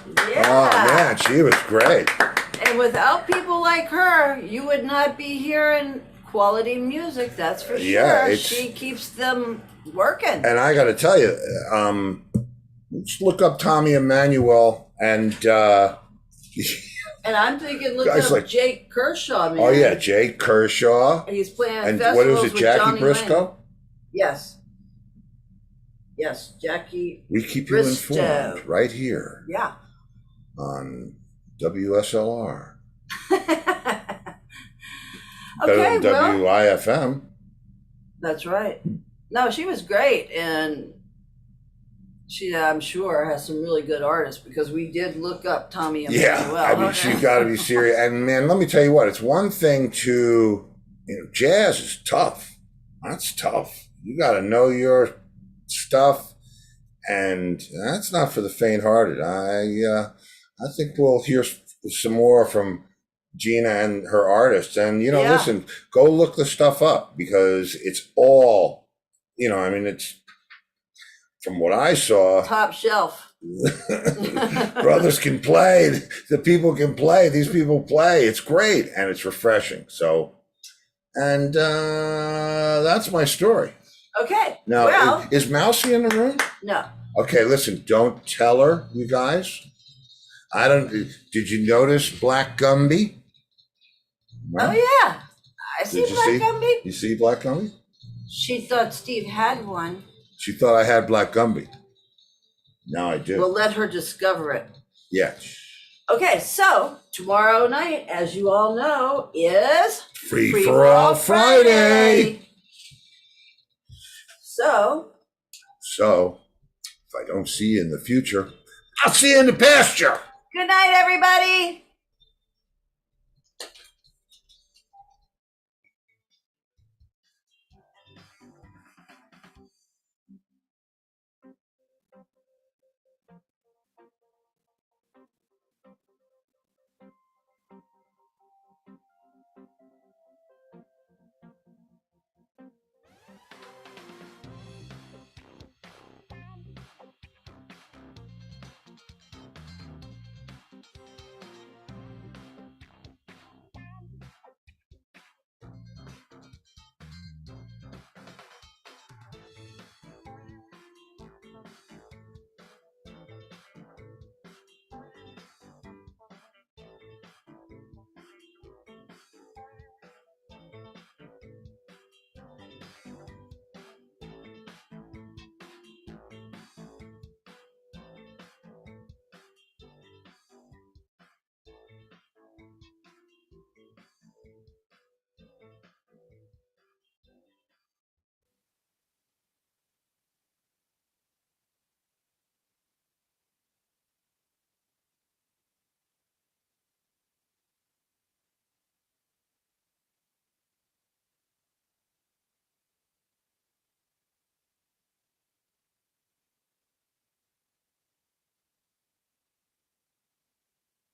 Oh Yeah. man, she was great. And without people like her, you would not be hearing quality music, that's for sure. Yeah, it's- She keeps them working. And I got to tell you, let's look up Tommy Emmanuel and And I'm thinking, look Guys up like- Jake Kershaw, man. oh yeah, Jake Kershaw He's playing and festivals what was it, with Jackie Johnny Briscoe? Lang. Yes. Yes, Jackie. We keep you Bristow. informed right here Yeah. on WSLR. Okay, Better well, than WIFM. that's right. No, she was great, and she, I'm sure, has some really good artists because we did look up Tommy Yeah, Emmanuel. I mean, she's got to be serious. And man, let me tell you what, it's one thing to, jazz is tough. That's tough. You got to know your stuff, and that's not for the faint-hearted. I think we'll hear some more from Gina and her artists. And, Yeah. listen, go look the stuff up because it's all, I mean, it's from what I saw, Top shelf. brothers can play. The people can play. These people play. It's great and it's refreshing. So, and that's my story. Okay. Now, well, is Mousy in the room? no. Okay, listen, don't tell her, you guys. Did you notice Black Gumby? No? Oh, yeah. I see Did you Black see? Gumby. You see Black Gumby? She thought Steve had one. She thought I had Black Gumby. Now I do. We'll let her discover it. Yeah. Okay, so tomorrow night, as you all know, is Free for All Friday. So, If I don't see you in the future, I'll see you in the pasture. good night, everybody.